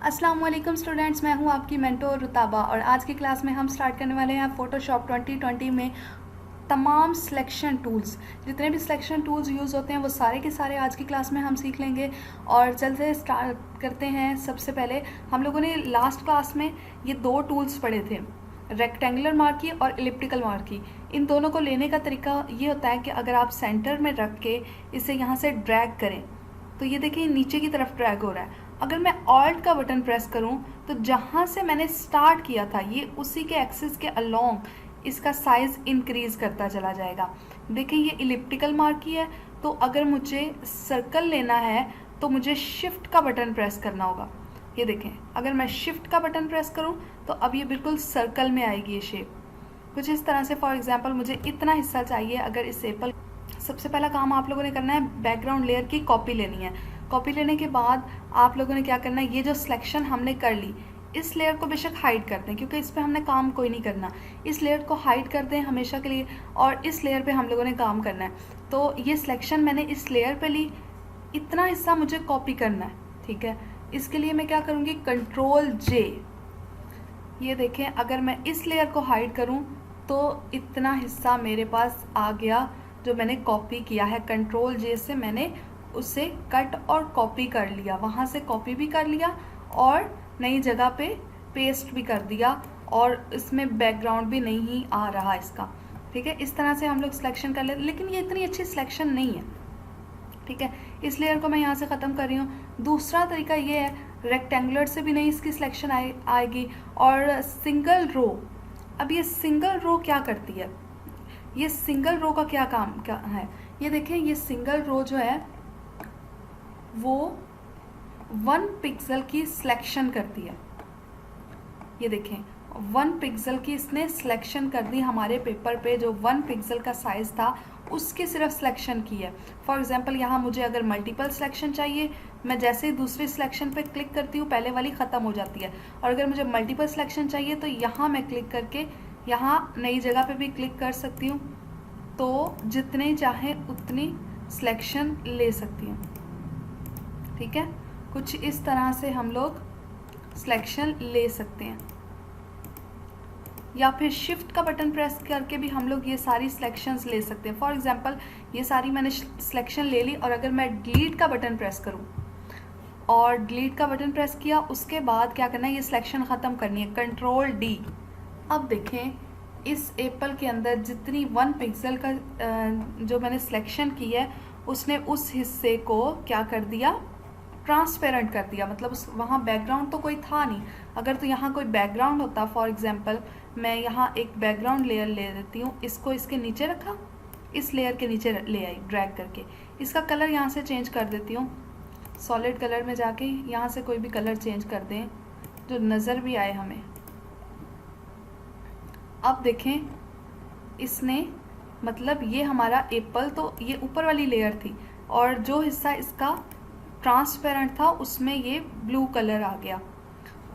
अस्सलाम वालेकुम स्टूडेंट्स, मैं हूं आपकी मेंटोर रुताबा और आज की क्लास में हम स्टार्ट करने वाले हैं फ़ोटोशॉप 2020 में तमाम सिलेक्शन टूल्स। जितने भी सिलेक्शन टूल्स यूज़ होते हैं वो सारे के सारे आज की क्लास में हम सीख लेंगे। और जल्द से स्टार्ट करते हैं। सबसे पहले हम लोगों ने लास्ट क्लास में ये दो टूल्स पढ़े थे, रेक्टेंगुलर मार्की और इलिप्टिकल मार्की। इन दोनों को लेने का तरीका ये होता है कि अगर आप सेंटर में रख के इसे यहाँ से ड्रैग करें तो ये देखिए नीचे की तरफ ड्रैग हो रहा है। अगर मैं ऑल्ट का बटन प्रेस करूं तो जहां से मैंने स्टार्ट किया था ये उसी के एक्सिस के अलोंग इसका साइज इंक्रीज करता चला जाएगा। देखिए ये इलिप्टिकल मार्की है, तो अगर मुझे सर्कल लेना है तो मुझे शिफ्ट का बटन प्रेस करना होगा। ये देखें, अगर मैं शिफ्ट का बटन प्रेस करूं तो अब ये बिल्कुल सर्कल में आएगी ये शेप। कुछ इस तरह से फॉर एग्जाम्पल मुझे इतना हिस्सा चाहिए। अगर इस एप्पल, सबसे पहला काम आप लोगों ने करना है बैकग्राउंड लेयर की कॉपी लेनी है। कॉपी लेने के बाद आप लोगों ने क्या करना है, ये जो सिलेक्शन हमने कर ली इस लेयर को बेशक हाइड कर दें क्योंकि इस पर हमने काम कोई नहीं करना। इस लेयर को हाइड कर दें हमेशा के लिए और इस लेयर पे हम लोगों ने काम करना है। तो ये सिलेक्शन मैंने इस लेयर पे ली, इतना हिस्सा मुझे कॉपी करना है, ठीक है। इसके लिए मैं क्या करूँगी, कंट्रोल जे। ये देखें, अगर मैं इस लेयर को हाइड करूँ तो इतना हिस्सा मेरे पास आ गया जो मैंने कॉपी किया है। कंट्रोल जे से मैंने उसे कट और कॉपी कर लिया, वहाँ से कॉपी भी कर लिया और नई जगह पे पेस्ट भी कर दिया और इसमें बैकग्राउंड भी नहीं आ रहा इसका, ठीक है। इस तरह से हम लोग सिलेक्शन कर लेते, लेकिन ये इतनी अच्छी सिलेक्शन नहीं है, ठीक है। इस लेयर को मैं यहाँ से ख़त्म कर रही हूँ। दूसरा तरीका ये है, रेक्टेंगुलर से भी नहीं इसकी सिलेक्शन आएगी और सिंगल रो। अब ये सिंगल रो क्या करती है, ये सिंगल रो का क्या काम क्या है, ये देखें, ये सिंगल रो जो है वो 1 पिक्सल की सिलेक्शन करती है। ये देखें, 1 पिक्सल की इसने सिलेक्शन कर दी हमारे पेपर पे। जो 1 पिक्सल का साइज़ था उसकी सिर्फ सिलेक्शन की है। फॉर एग्जांपल यहाँ मुझे अगर मल्टीपल सिलेक्शन चाहिए, मैं जैसे ही दूसरी सिलेक्शन पे क्लिक करती हूँ पहले वाली ख़त्म हो जाती है। और अगर मुझे मल्टीपल सिलेक्शन चाहिए तो यहाँ मैं क्लिक करके यहाँ नई जगह पे भी क्लिक कर सकती हूँ, तो जितने चाहे उतनी सिलेक्शन ले सकती हूँ, ठीक है। कुछ इस तरह से हम लोग सिलेक्शन ले सकते हैं, या फिर शिफ्ट का बटन प्रेस करके भी हम लोग ये सारी सिलेक्शंस ले सकते हैं। फॉर एग्जांपल ये सारी मैंने सिलेक्शन ले ली और अगर मैं डिलीट का बटन प्रेस करूँ और डिलीट का बटन प्रेस किया, उसके बाद क्या करना है, ये सिलेक्शन ख़त्म करनी है, कंट्रोल डी। अब देखें, इस एप्पल के अंदर जितनी 1 पिक्सल का जो मैंने सिलेक्शन की है उसने उस हिस्से को क्या कर दिया, ट्रांसपेरेंट कर दिया। मतलब उस वहाँ बैकग्राउंड तो कोई था नहीं। अगर तो यहाँ कोई बैकग्राउंड होता, फॉर एग्जांपल मैं यहाँ एक बैकग्राउंड लेयर ले लेती हूँ, इसको इसके नीचे रखा, इस लेयर के नीचे ले आई ड्रैग करके, इसका कलर यहाँ से चेंज कर देती हूँ। सॉलिड कलर में जाके यहाँ से कोई भी कलर चेंज कर दें जो नज़र भी आए हमें। अब देखें, इसने मतलब ये हमारा एप्पल, तो ये ऊपर वाली लेयर थी और जो हिस्सा इसका ट्रांसपेरेंट था उसमें ये ब्लू कलर आ गया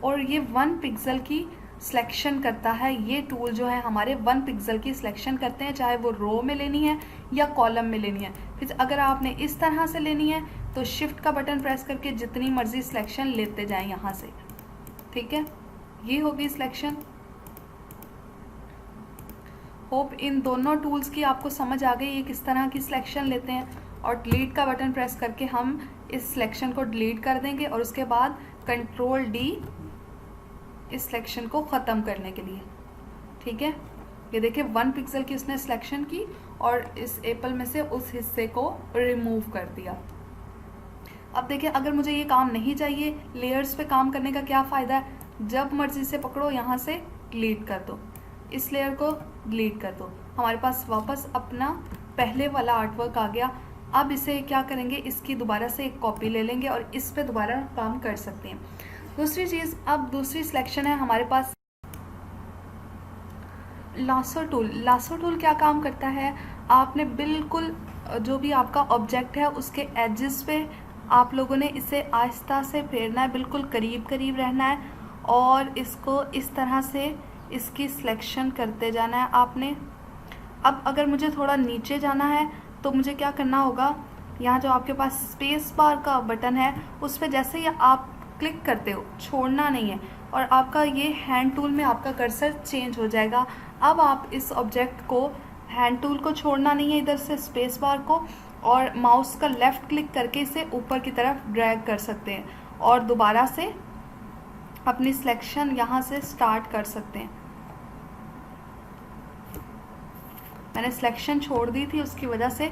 और ये 1 पिक्सल की सिलेक्शन करता है। ये टूल जो है हमारे 1 पिक्सल की सिलेक्शन करते हैं, चाहे वो रो में लेनी है या कॉलम में लेनी है। फिर अगर आपने इस तरह से लेनी है तो शिफ्ट का बटन प्रेस करके जितनी मर्जी सिलेक्शन लेते जाएं यहाँ से, ठीक है। ये होगी सिलेक्शन। होप इन दोनों टूल्स की आपको समझ आ गई, ये किस तरह की सिलेक्शन लेते हैं। और डिलीट का बटन प्रेस करके हम इस सिलेक्शन को डिलीट कर देंगे और उसके बाद कंट्रोल डी इस सिलेक्शन को ख़त्म करने के लिए, ठीक है। ये देखिए 1 पिक्सल की उसने सिलेक्शन की और इस एप्पल में से उस हिस्से को रिमूव कर दिया। अब देखिए, अगर मुझे ये काम नहीं चाहिए, लेयर्स पे काम करने का क्या फ़ायदा है, जब मर्जी से पकड़ो यहाँ से डिलीट कर दो, इस लेयर को डिलीट कर दो, हमारे पास वापस अपना पहले वाला आर्टवर्क आ गया। अब इसे क्या करेंगे, इसकी दोबारा से एक कॉपी ले लेंगे और इस पे दोबारा काम कर सकते हैं। दूसरी चीज़, अब दूसरी सिलेक्शन है हमारे पास लासो टूल। लासो टूल क्या काम करता है, आपने बिल्कुल जो भी आपका ऑब्जेक्ट है उसके एजेस पे आप लोगों ने इसे आहिस्ता से फेरना है, बिल्कुल करीब करीब रहना है और इसको इस तरह से इसकी सिलेक्शन करते जाना है आपने। अब अगर मुझे थोड़ा नीचे जाना है तो मुझे क्या करना होगा, यहाँ जो आपके पास स्पेस बार का बटन है उस पर जैसे ही आप क्लिक करते हो, छोड़ना नहीं है, और आपका ये हैंड टूल में आपका कर्सर चेंज हो जाएगा। अब आप इस ऑब्जेक्ट को, हैंड टूल को छोड़ना नहीं है इधर से स्पेस बार को, और माउस का लेफ़्ट क्लिक करके इसे ऊपर की तरफ ड्रैग कर सकते हैं और दोबारा से अपनी सिलेक्शन यहाँ से स्टार्ट कर सकते हैं। मैंने सिलेक्शन छोड़ दी थी, उसकी वजह से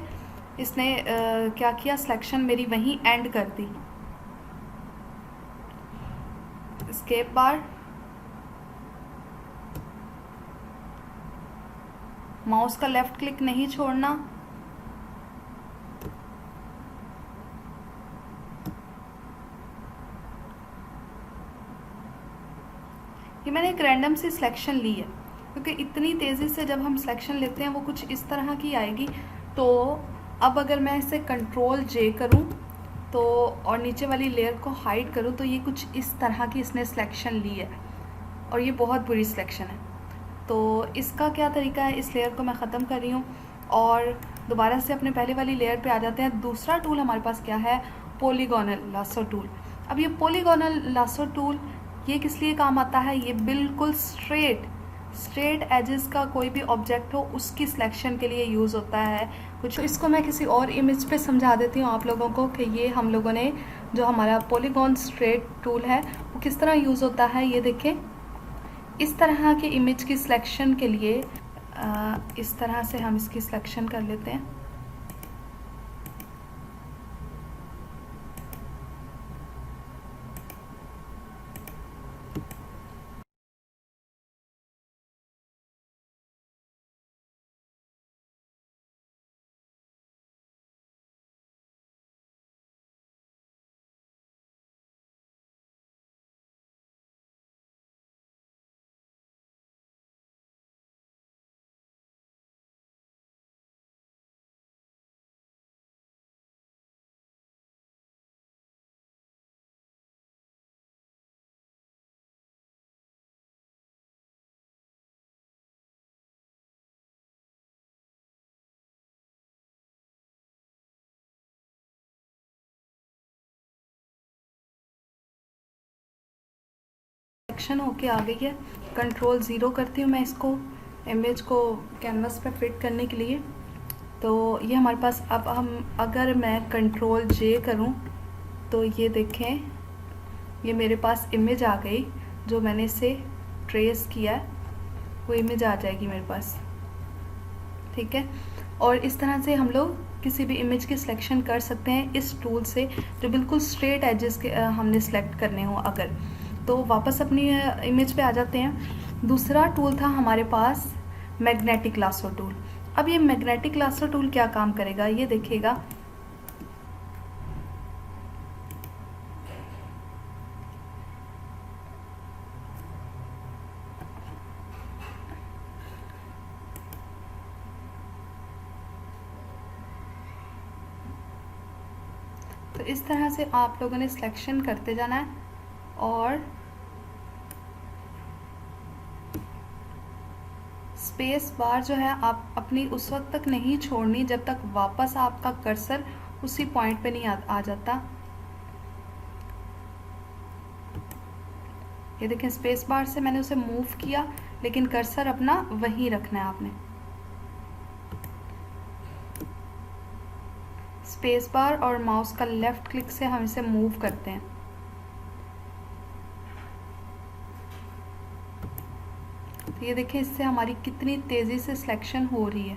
इसने क्या किया, सिलेक्शन मेरी वहीं एंड कर दी। एस्केप बार, माउस का लेफ्ट क्लिक नहीं छोड़ना, ये मैंने एक रैंडम सी सिलेक्शन ली है, क्योंकि इतनी तेज़ी से जब हम सिलेक्शन लेते हैं वो कुछ इस तरह की आएगी। तो अब अगर मैं इसे कंट्रोल जे करूं तो, और नीचे वाली लेयर को हाइड करूं, तो ये कुछ इस तरह की इसने सिलेक्शन ली है, और ये बहुत बुरी सिलेक्शन है। तो इसका क्या तरीका है, इस लेयर को मैं ख़त्म कर रही हूँ और दोबारा से अपने पहले वाली लेयर पे आ जाते हैं। दूसरा टूल हमारे पास क्या है, पॉलीगोनल लासो टूल। अब ये पॉलीगोनल लासो टूल ये किस लिए काम आता है, ये बिल्कुल स्ट्रेट एजेस का कोई भी ऑब्जेक्ट हो उसकी सिलेक्शन के लिए यूज़ होता है कुछ। तो इसको मैं किसी और इमेज पे समझा देती हूँ आप लोगों को कि ये हम लोगों ने जो हमारा पॉलीगॉन स्ट्रेट टूल है वो किस तरह यूज़ होता है। ये देखें, इस तरह के इमेज की सिलेक्शन के लिए इस तरह से हम इसकी सिलेक्शन कर लेते हैं। सिलेक्शन होके आ गई है। कंट्रोल ज़ीरो करती हूँ मैं इसको, इमेज को कैनवस पे फिट करने के लिए। तो ये हमारे पास, अब हम अगर मैं कंट्रोल जे करूँ तो ये देखें, ये मेरे पास इमेज आ गई, जो मैंने इसे ट्रेस किया है वो इमेज आ जाएगी मेरे पास, ठीक है। और इस तरह से हम लोग किसी भी इमेज की सिलेक्शन कर सकते हैं इस टूल से, जो बिल्कुल स्ट्रेट एजेस के हमने सेलेक्ट करने हो अगर। तो वापस अपनी इमेज पे आ जाते हैं। दूसरा टूल था हमारे पास मैग्नेटिक लासो टूल। अब ये मैग्नेटिक लासो टूल क्या काम करेगा, ये देखिएगा। तो इस तरह से आप लोगों ने सिलेक्शन करते जाना है और स्पेस बार जो है आप अपनी उस वक्त तक नहीं छोड़नी जब तक वापस आपका कर्सर उसी पॉइंट पे नहीं आ जाता। ये देखें, स्पेस बार से मैंने उसे मूव किया, लेकिन कर्सर अपना वहीं रखना है आपने। स्पेस बार और माउस का लेफ्ट क्लिक से हम इसे मूव करते हैं। तो ये देखें, इससे हमारी कितनी तेज़ी से सिलेक्शन हो रही है।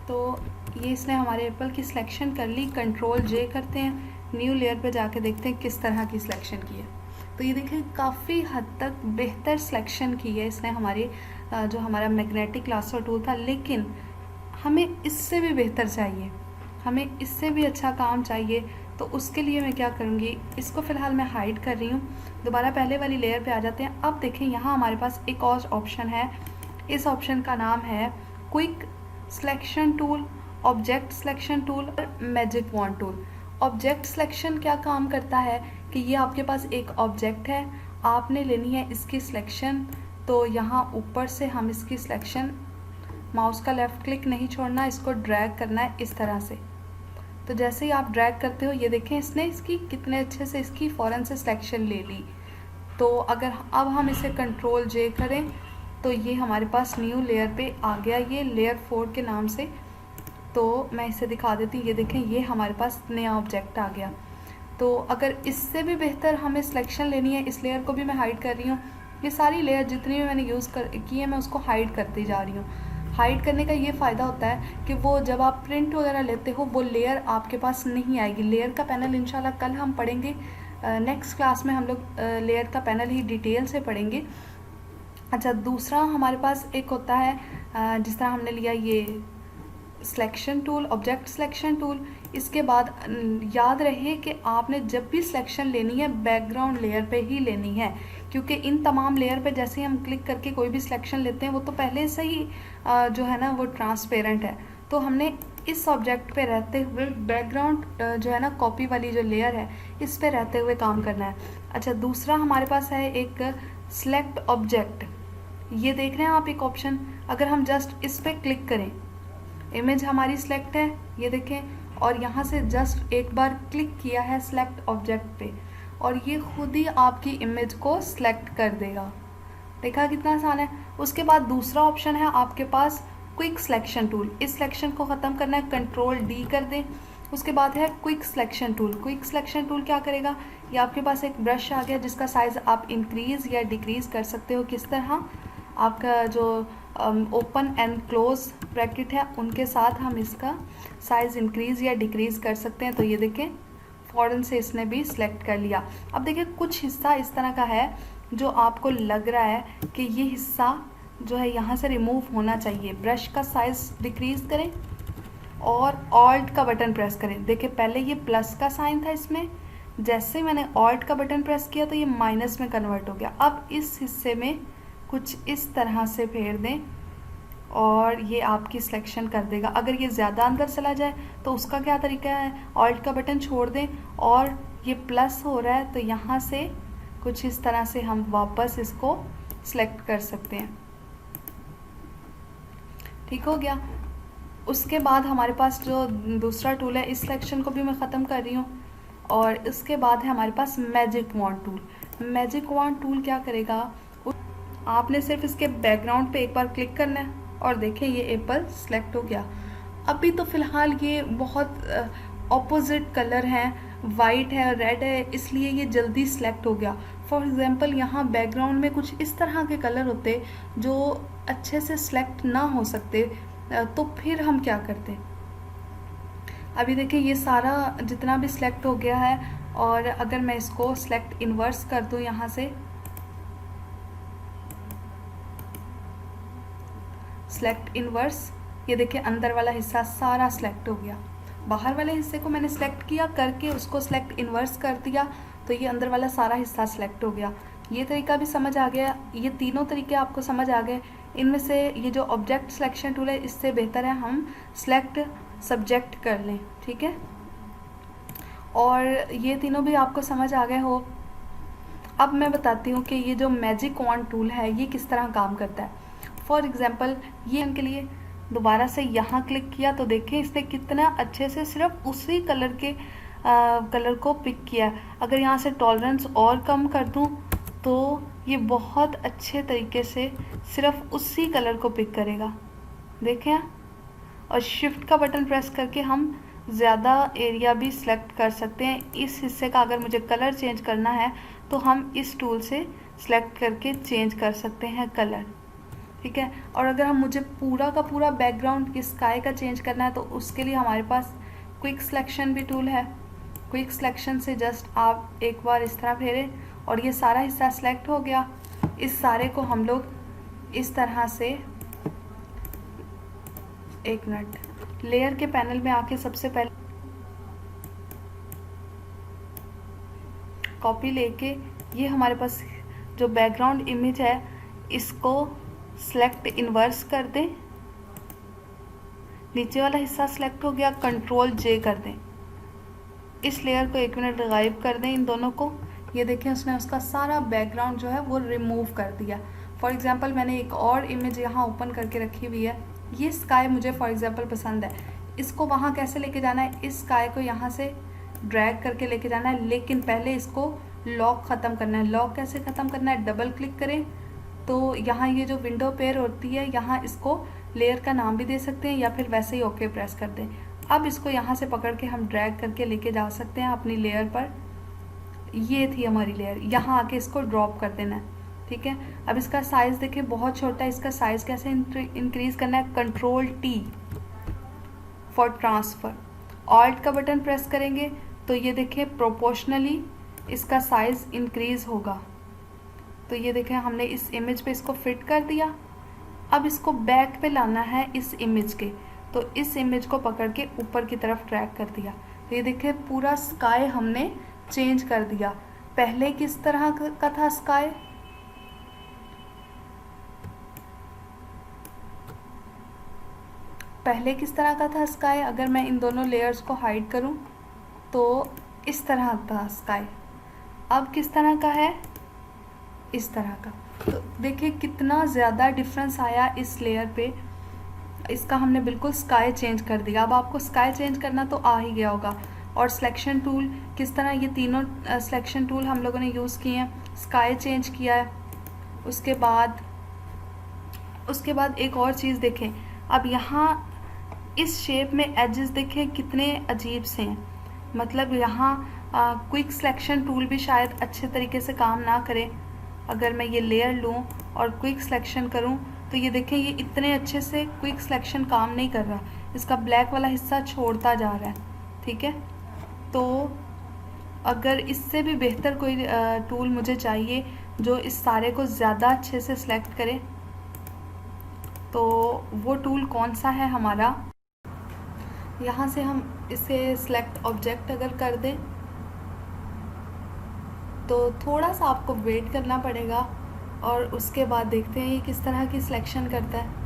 तो ये इसने हमारे एप्पल की सिलेक्शन कर ली। कंट्रोल जे करते हैं, न्यू लेयर पे जाके देखते हैं किस तरह की सिलेक्शन की है। तो ये देखें, काफ़ी हद तक बेहतर सिलेक्शन की है इसने हमारी, जो हमारा मैग्नेटिक लासो टूल था। लेकिन हमें इससे भी बेहतर चाहिए, हमें इससे भी अच्छा काम चाहिए। तो उसके लिए मैं क्या करूँगी, इसको फ़िलहाल मैं हाइड कर रही हूँ। दोबारा पहले वाली लेयर पे आ जाते हैं। अब देखें, यहाँ हमारे पास एक और ऑप्शन है। इस ऑप्शन का नाम है quick selection tool, object selection tool और magic wand tool. Object selection क्या काम करता है कि ये आपके पास एक ऑब्जेक्ट है, आपने लेनी है इसकी सिलेक्शन। तो यहाँ ऊपर से हम इसकी सिलेक्शन, माउस का लेफ़्ट क्लिक नहीं छोड़ना, इसको ड्रैग करना है इस तरह से। तो जैसे ही आप ड्रैग करते हो, ये देखें इसने इसकी कितने अच्छे से इसकी फ़ौरन से सिलेक्शन ले ली। तो अगर अब हम इसे कंट्रोल जे करें तो ये हमारे पास न्यू लेयर पे आ गया, ये लेयर 4 के नाम से। तो मैं इसे दिखा देती हूँ, ये देखें ये हमारे पास नया ऑब्जेक्ट आ गया। तो अगर इससे भी बेहतर हमें सिलेक्शन लेनी है, इस लेयर को भी मैं हाइड कर रही हूँ। ये सारी लेयर जितनी भी मैंने यूज़ की है मैं उसको हाइड करती जा रही हूँ। हाइड करने का ये फ़ायदा होता है कि वो जब आप प्रिंट वगैरह लेते हो वो लेयर आपके पास नहीं आएगी। लेयर का पैनल इंशाल्लाह कल हम पढ़ेंगे, नेक्स्ट क्लास में हम लोग लेयर का पैनल ही डिटेल से पढ़ेंगे। अच्छा, दूसरा हमारे पास एक होता है जिस तरह हमने लिया ये selection tool, object selection tool. इसके बाद याद रहे कि आपने जब भी सिलेक्शन लेनी है बैकग्राउंड लेयर पे ही लेनी है, क्योंकि इन तमाम लेयर पे जैसे ही हम क्लिक करके कोई भी सिलेक्शन लेते हैं वो तो पहले से ही जो है ना वो ट्रांसपेरेंट है। तो हमने इस ऑब्जेक्ट पे रहते हुए बैकग्राउंड जो है ना कॉपी वाली जो लेयर है इस पे रहते हुए काम करना है। अच्छा, दूसरा हमारे पास है एक सिलेक्ट ऑब्जेक्ट। ये देख रहे हैं आप एक ऑप्शन, अगर हम जस्ट इस पे क्लिक करें, इमेज हमारी सिलेक्ट है, ये देखें, और यहाँ से जस्ट एक बार क्लिक किया है सिलेक्ट ऑब्जेक्ट पे और ये खुद ही आपकी इमेज को सिलेक्ट कर देगा। देखा कितना आसान है। उसके बाद दूसरा ऑप्शन है आपके पास क्विक सिलेक्शन टूल। इस सिलेक्शन को ख़त्म करना है, कंट्रोल डी कर दें। उसके बाद है quick selection tool. Quick selection tool क्या करेगा, ये आपके पास एक ब्रश आ गया जिसका साइज़ आप इंक्रीज़ या डिक्रीज़ कर सकते हो। किस तरह, आपका जो ओपन एंड क्लोज ब्रैकेट है उनके साथ हम इसका साइज़ इंक्रीज़ या डिक्रीज़ कर सकते हैं। तो ये देखें फ़ौरन से इसने भी सिलेक्ट कर लिया। अब देखिए कुछ हिस्सा इस तरह का है जो आपको लग रहा है कि ये हिस्सा जो है यहाँ से रिमूव होना चाहिए। ब्रश का साइज़ डिक्रीज़ करें और ऑल्ट का बटन प्रेस करें। देखिए पहले ये प्लस का साइन था इसमें, जैसे ही मैंने ऑल्ट का बटन प्रेस किया तो ये माइनस में कन्वर्ट हो गया। अब इस हिस्से में कुछ इस तरह से फेर दें और ये आपकी सिलेक्शन कर देगा। अगर ये ज़्यादा अंदर चला जाए तो उसका क्या तरीका है, ऑल्ट का बटन छोड़ दें और ये प्लस हो रहा है तो यहाँ से कुछ इस तरह से हम वापस इसको सिलेक्ट कर सकते हैं। ठीक हो गया। उसके बाद हमारे पास जो दूसरा टूल है, इस सिलेक्शन को भी मैं ख़त्म कर रही हूँ। और इसके बाद है हमारे पास magic wand tool. Magic wand tool क्या करेगा, आपने सिर्फ इसके बैकग्राउंड पे एक बार क्लिक करना है और देखें ये एप्पल सेलेक्ट हो गया। अभी तो फ़िलहाल ये बहुत ऑपोजिट कलर हैं, वाइट है रेड है, इसलिए ये जल्दी सेलेक्ट हो गया। फॉर एग्ज़ाम्पल यहाँ बैकग्राउंड में कुछ इस तरह के कलर होते जो अच्छे से सेलेक्ट ना हो सकते, तो फिर हम क्या करते। अभी देखिए ये सारा जितना भी सिलेक्ट हो गया है और अगर मैं इसको सिलेक्ट इन्वर्स कर दूँ यहाँ से, सेलेक्ट इन्वर्स, ये देखिए अंदर वाला हिस्सा सारा सेलेक्ट हो गया। बाहर वाले हिस्से को मैंने सेलेक्ट किया करके उसको सेलेक्ट इन्वर्स कर दिया तो ये अंदर वाला सारा हिस्सा सेलेक्ट हो गया। ये तरीका भी समझ आ गया। ये तीनों तरीके आपको समझ आ गए। इनमें से ये जो ऑब्जेक्ट सिलेक्शन टूल है इससे बेहतर है हम सेलेक्ट सब्जेक्ट कर लें। ठीक है, और ये तीनों भी आपको समझ आ गए हो। अब मैं बताती हूँ कि ये जो मैजिक वॉन्ड टूल है ये किस तरह काम करता है। फॉर एग्ज़ाम्पल ये उनके लिए दोबारा से यहाँ क्लिक किया तो देखें इसने कितना अच्छे से सिर्फ उसी कलर के कलर को पिक किया। अगर यहाँ से टॉलरेंस और कम कर दूँ तो ये बहुत अच्छे तरीके से सिर्फ उसी कलर को पिक करेगा, देखें। और शिफ्ट का बटन प्रेस करके हम ज़्यादा एरिया भी सिलेक्ट कर सकते हैं। इस हिस्से का अगर मुझे कलर चेंज करना है तो हम इस टूल से सिलेक्ट करके चेंज कर सकते हैं कलर। ठीक है, और अगर हम मुझे पूरा का पूरा बैकग्राउंड स्काई का चेंज करना है तो उसके लिए हमारे पास क्विक सिलेक्शन भी टूल है। क्विक सिलेक्शन से जस्ट आप एक बार इस तरह फेरें और ये सारा हिस्सा सिलेक्ट हो गया। इस सारे को हम लोग इस तरह से, एक मिनट, लेयर के पैनल में आके सबसे पहले कॉपी लेके ये हमारे पास जो बैकग्राउंड इमेज है इसको सेलेक्ट इन्वर्स कर दें। नीचे वाला हिस्सा सेलेक्ट हो गया, कंट्रोल जे कर दें। इस लेयर को 1 मिनट गायब कर दें इन दोनों को। ये देखें उसने उसका सारा बैकग्राउंड जो है वो रिमूव कर दिया। फॉर एग्जांपल मैंने एक और इमेज यहाँ ओपन करके रखी हुई है। ये स्काई मुझे फॉर एग्जांपल पसंद है, इसको वहाँ कैसे लेके जाना है, इस स्काई को यहाँ से ड्रैग करके लेके जाना है, लेकिन पहले इसको लॉक ख़त्म करना है। लॉक कैसे ख़त्म करना है, डबल क्लिक करें तो यहाँ ये जो विंडो पेयर होती है, यहाँ इसको लेयर का नाम भी दे सकते हैं या फिर वैसे ही ओके प्रेस कर दें। अब इसको यहाँ से पकड़ के हम ड्रैग करके लेके जा सकते हैं अपनी लेयर पर। ये थी हमारी लेयर, यहाँ आके इसको ड्रॉप कर देना है, ठीक है। अब इसका साइज़ देखें बहुत छोटा है, इसका साइज़ कैसे इंक्रीज़ करना है, Ctrl+T फॉर ट्रांसफ़र। ऑल्ट का बटन प्रेस करेंगे तो ये देखें प्रोपोर्शनली इसका साइज़ इंक्रीज़ होगा। तो ये देखें हमने इस इमेज पे इसको फिट कर दिया। अब इसको बैक पे लाना है इस इमेज के, तो इस इमेज को पकड़ के ऊपर की तरफ ट्रैक कर दिया। तो ये देखें पूरा स्काई हमने चेंज कर दिया। पहले किस तरह का था स्काई, पहले किस तरह का था स्काई, अगर मैं इन दोनों लेयर्स को हाइड करूं तो इस तरह था स्काई। अब किस तरह का है, इस तरह का। तो देखिए कितना ज़्यादा डिफरेंस आया इस लेयर पे। इसका हमने बिल्कुल स्काई चेंज कर दिया। अब आपको स्काई चेंज करना तो आ ही गया होगा। और सिलेक्शन टूल किस तरह, ये तीनों सिलेक्शन टूल हम लोगों ने यूज़ किए हैं। स्काई चेंज किया है, उसके बाद एक और चीज़ देखें। अब यहाँ इस शेप में एजेस देखें कितने अजीब से हैं, मतलब यहाँ क्विक सिलेक्शन टूल भी शायद अच्छे तरीके से काम ना करे। अगर मैं ये लेयर लूँ और क्विक सिलेक्शन करूँ तो ये देखें ये इतने अच्छे से क्विक सिलेक्शन काम नहीं कर रहा, इसका ब्लैक वाला हिस्सा छोड़ता जा रहा है, ठीक है। तो अगर इससे भी बेहतर कोई टूल मुझे चाहिए जो इस सारे को ज़्यादा अच्छे से सिलेक्ट करे, तो वो टूल कौन सा है हमारा, यहाँ से हम इसे सिलेक्ट ऑब्जेक्ट अगर कर दें तो थोड़ा सा आपको वेट करना पड़ेगा और उसके बाद देखते हैं ये किस तरह की सिलेक्शन करता है।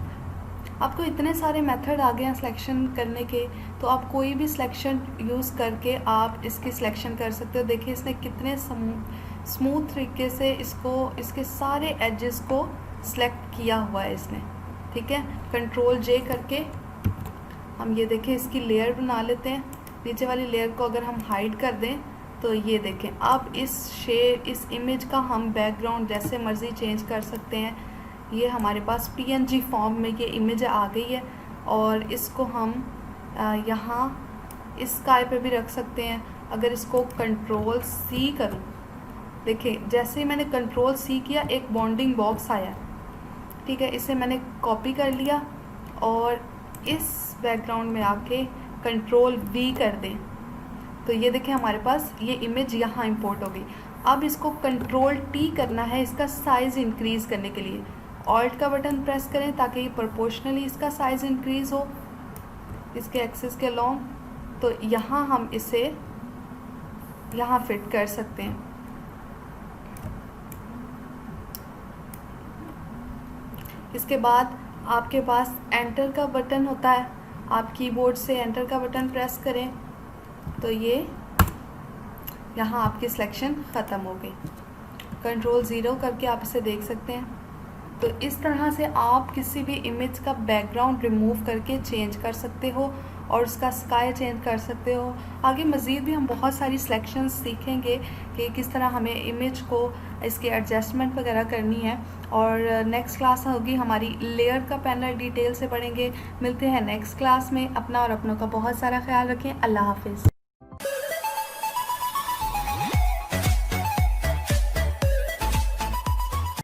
आपको इतने सारे मेथड आ गए हैं सिलेक्शन करने के, तो आप कोई भी सिलेक्शन यूज़ करके आप इसकी सिलेक्शन कर सकते हो। देखिए इसने कितने स्मूथ तरीके से इसके सारे एजेस को सिलेक्ट किया हुआ है इसने, ठीक है। Ctrl+J करके हम ये देखें इसकी लेयर बना लेते हैं। नीचे वाली लेयर को अगर हम हाइड कर दें तो ये देखें अब इस इमेज का हम बैकग्राउंड जैसे मर्ज़ी चेंज कर सकते हैं। ये हमारे पास PNG फॉर्म में ये इमेज आ गई है और इसको हम यहाँ इस स्काई पे भी रख सकते हैं। अगर इसको Ctrl+C करूँ, देखिए जैसे ही मैंने Ctrl+C किया एक बाउंडिंग बॉक्स आया, ठीक है। इसे मैंने कॉपी कर लिया और इस बैकग्राउंड में आके Ctrl+V कर दें तो ये देखें हमारे पास ये इमेज यहाँ इंपोर्ट हो गई। अब इसको Ctrl+T करना है इसका साइज़ इंक्रीज़ करने के लिए। ऑल्ट का बटन प्रेस करें ताकि ये प्रोपोर्शनली इसका साइज़ इंक्रीज़ हो इसके एक्सिस के लॉन्ग। तो यहाँ हम इसे यहाँ फिट कर सकते हैं। इसके बाद आपके पास एंटर का बटन होता है, आप कीबोर्ड से एंटर का बटन प्रेस करें तो ये यहाँ आपकी सिलेक्शन ख़त्म हो गई। Ctrl+0 करके आप इसे देख सकते हैं। तो इस तरह से आप किसी भी इमेज का बैकग्राउंड रिमूव करके चेंज कर सकते हो और उसका स्काई चेंज कर सकते हो। आगे मज़ीद भी हम बहुत सारी सिलेक्शंस सीखेंगे कि किस तरह हमें इमेज को इसकी एडजस्टमेंट वगैरह करनी है। और नेक्स्ट क्लास होगी हमारी लेयर का पैनल, डिटेल से पढ़ेंगे। मिलते हैं नेक्स्ट क्लास में। अपना और अपनों का बहुत सारा ख्याल रखें। अल्लाह हाफिज़।